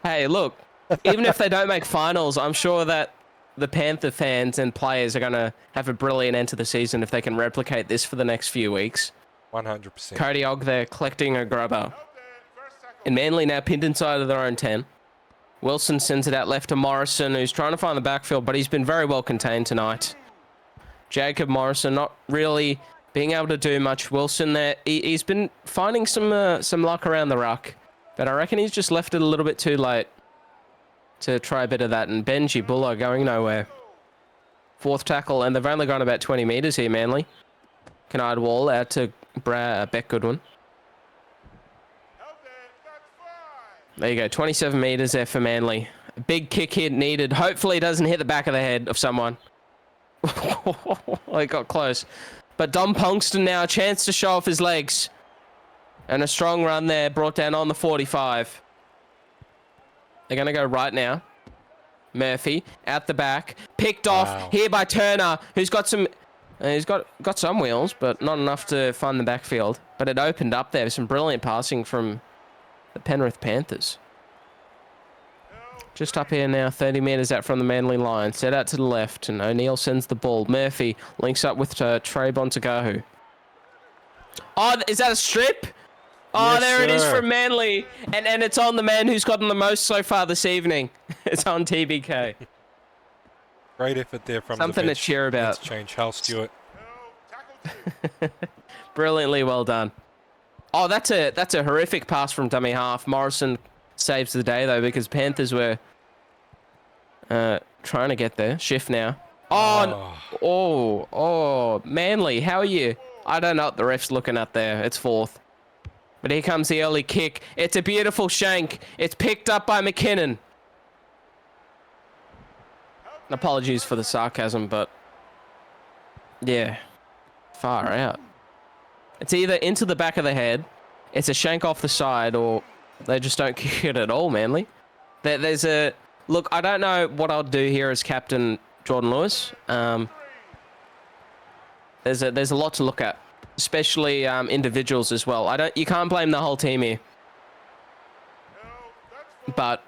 Hey, look, even if they don't make finals, I'm sure that the Panther fans and players are going to have a brilliant end to the season if they can replicate this for the next few weeks. 100%. Cody Ogg there collecting a grubber. And Manly now pinned inside of their own 10. Wilson sends it out left to Morrison, who's trying to find the backfield, but he's been very well contained tonight. Jacob Morrison not really being able to do much. Wilson there, he's been finding some luck around the ruck, but I reckon he's just left it a little bit too late to try a bit of that. And Benji Buller going nowhere. 4th tackle, and they've only gone about 20 metres here, Manly. Canard Wall out to Beck Goodwin. There you go, 27 metres there for Manly. A big kick hit needed. Hopefully it doesn't hit the back of the head of someone. It got close. But Dom Ponkston now, a chance to show off his legs. And a strong run there, brought down on the 45. They're going to go right now. Murphy, out the back. Picked off here by Turner, who's got some... he's got some wheels, but not enough to find the backfield. But it opened up there with some brilliant passing from the Penrith Panthers. Just up here now, 30 metres out from the Manly line. Set out to the left, and O'Neill sends the ball. Murphy links up with Trey Bontagahu. Oh, is that a strip? Oh, yes, there it is from Manly. And it's on the man who's gotten the most so far this evening. It's on TBK. Great effort there from something the bench. to cheer about. Let's change Hal Stewart. Brilliantly well done. Oh, that's a horrific pass from dummy half. Morrison saves the day, though, because Panthers were trying to get there. Shift now. Oh, Manly, how are you? I don't know what the ref's looking at there. It's 4th. But here comes the early kick. It's a beautiful shank. It's picked up by McKinnon. Apologies for the sarcasm, but yeah, far out. It's either into the back of the head, it's a shank off the side, or they just don't kick it at all, Manly. There's a... Look, I don't know what I'll do here as Captain Jordan Lewis. There's a lot to look at, especially individuals as well. You can't blame the whole team here. But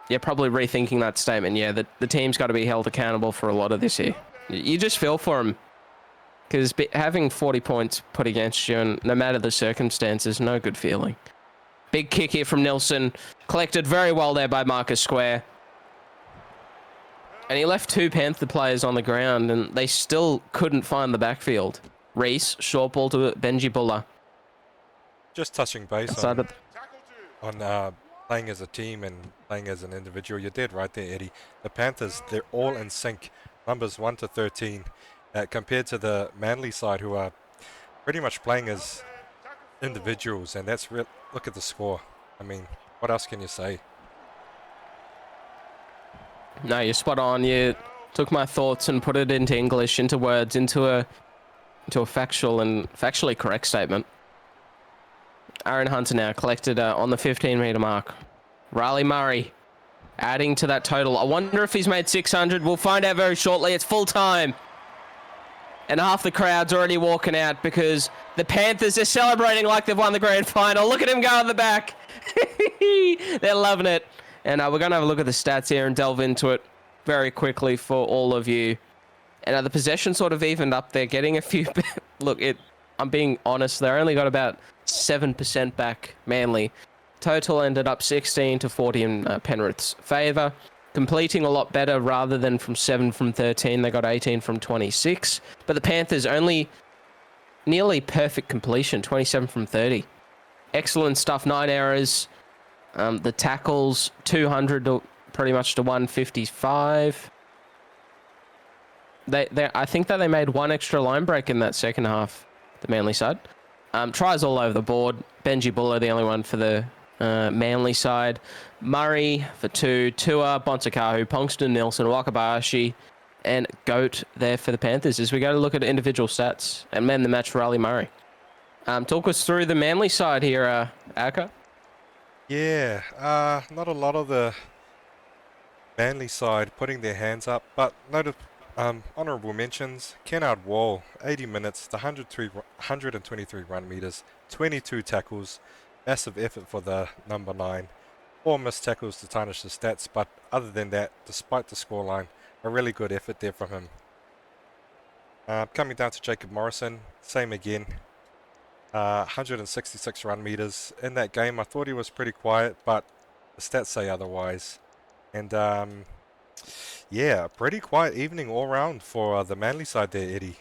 yeah, probably rethinking that statement. Yeah, the team's got to be held accountable for a lot of this here. You just feel for them. Because having 40 points put against you, and no matter the circumstances, no good feeling. Big kick here from Nilsson. Collected very well there by Marcus Square. And he left 2 Panther players on the ground, and they still couldn't find the backfield. Reese, short ball to Benji Buller. Just touching base on playing as a team and playing as an individual. You're dead right there, Eddie. The Panthers, they're all in sync. Numbers 1 to 13. Compared to the Manly side, who are pretty much playing as individuals, and that's real. Look at the score. I mean, what else can you say? No, you're spot on. You took my thoughts and put it into English, into words, into a factual and factually correct statement. Aaron Hunter now collected on the 15-meter mark. Riley Murray adding to that total. I wonder if he's made 600. We'll find out very shortly. It's full time. And half the crowd's already walking out because the Panthers are celebrating like they've won the grand final. Look at him go in the back. They're loving it. And we're going to have a look at the stats here and delve into it very quickly for all of you. And the possession sort of evened up there, getting a few... Look, I'm being honest. They only got about 7% back, Manly. Total ended up 16 to 40 in Penrith's favour. Completing a lot better rather than from 7 from 13. They got 18 from 26. But the Panthers only nearly perfect completion, 27 from 30. Excellent stuff, 9 errors. The tackles, 200 to pretty much to 155. I think that they made 1 extra line break in that second half, the Manly side. Tries all over the board. Benji Buller, the only one for the Manly side. Murray for 2, Tua, Bonsakahu, Pongston, Nilsson, Wakabayashi, and Goat there for the Panthers as we go to look at individual stats and man the match for Ali Murray. Talk us through the Manly side here, Aka. Yeah, not a lot of the Manly side putting their hands up, but noted honourable mentions. Kennard Wall, 80 minutes, the 123 run meters, 22 tackles. Massive effort for the number 9. 4 missed tackles to tarnish the stats, but other than that, despite the scoreline, a really good effort there from him. Coming down to Jacob Morrison, same again. 166 run meters. In that game, I thought he was pretty quiet, but the stats say otherwise. And yeah, pretty quiet evening all round for the Manly side there, Eddie.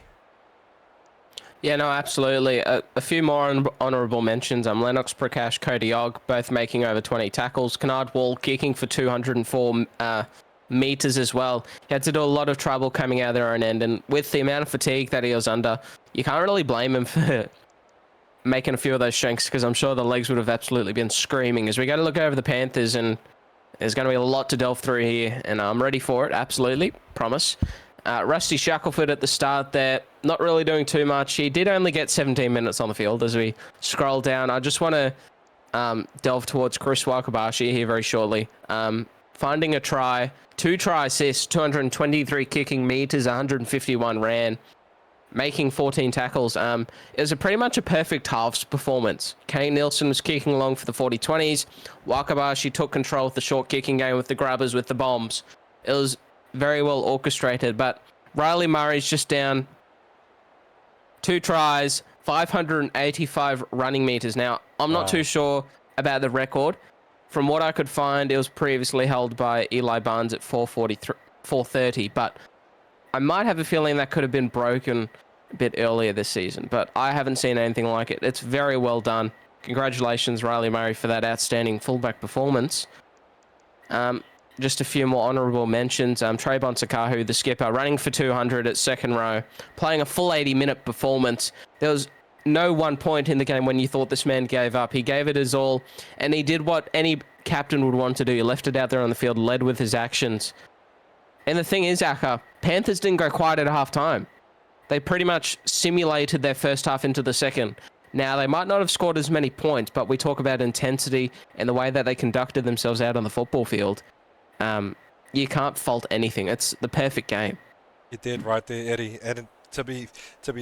Yeah, no, absolutely. A few more honourable mentions. Lennox Prakash, Cody Ogg, both making over 20 tackles. Kennard Wall kicking for 204 meters as well. He had to do a lot of trouble coming out of their own end, and with the amount of fatigue that he was under, you can't really blame him for making a few of those shanks, because I'm sure the legs would have absolutely been screaming. As we go to look over the Panthers, and there's going to be a lot to delve through here, and I'm ready for it, absolutely, promise. Rusty Shackelford at the start there, not really doing too much. He did only get 17 minutes on the field. As we scroll down, I just want to delve towards Chris Wakabayashi here very shortly. Finding a try, 2 try assists, 223 kicking meters, 151 ran, making 14 tackles. It was pretty much a perfect halves performance. Kane Nielsen was kicking along for the 40-20s. Wakabayashi took control of the short kicking game with the grubbers, with the bombs. It was very well orchestrated, but Riley Murray's just down 2 tries, 585 running meters. Now, I'm not too sure about the record. From what I could find, it was previously held by Eli Barnes at 430, but I might have a feeling that could have been broken a bit earlier this season, but I haven't seen anything like it. It's very well done. Congratulations, Riley Murray, for that outstanding fullback performance. Just a few more honourable mentions. Trey Bonsakahu, the skipper, running for 200 at second row, playing a full 80-minute performance. There was no one point in the game when you thought this man gave up. He gave it his all, and he did what any captain would want to do. He left it out there on the field, led with his actions. And the thing is, Aka, Panthers didn't go quiet at halftime. They pretty much simulated their first half into the second. Now, they might not have scored as many points, but we talk about intensity and the way that they conducted themselves out on the football field. You can't fault anything. It's the perfect game. You did right there, Eddie. And to be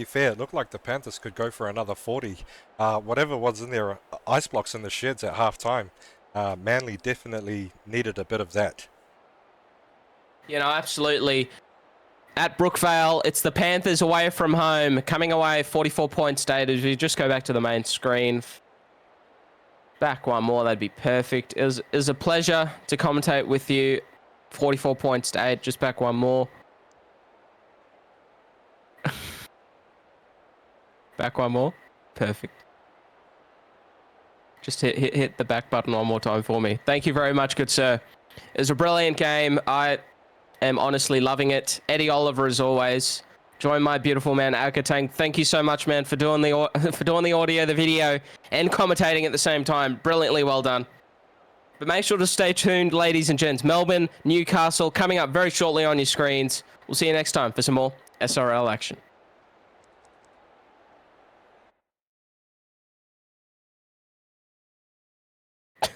fair, it looked like the Panthers could go for another 40. Whatever was in their ice blocks in the sheds at halftime, Manly definitely needed a bit of that. You know, absolutely. At Brookvale, it's the Panthers away from home, coming away 44-point status. If you just go back to the main screen, back one more, that'd be perfect. It was a pleasure to commentate with you. 44-point state, just back one more. Back one more. Perfect. Just hit the back button one more time for me. Thank you very much, good sir. It was a brilliant game. I am honestly loving it. Eddie Oliver, as always. Join my beautiful man, Akatang. Thank you so much, man, for doing the audio, the video, and commentating at the same time. Brilliantly well done. But make sure to stay tuned, ladies and gents. Melbourne, Newcastle, coming up very shortly on your screens. We'll see you next time for some more SRL action.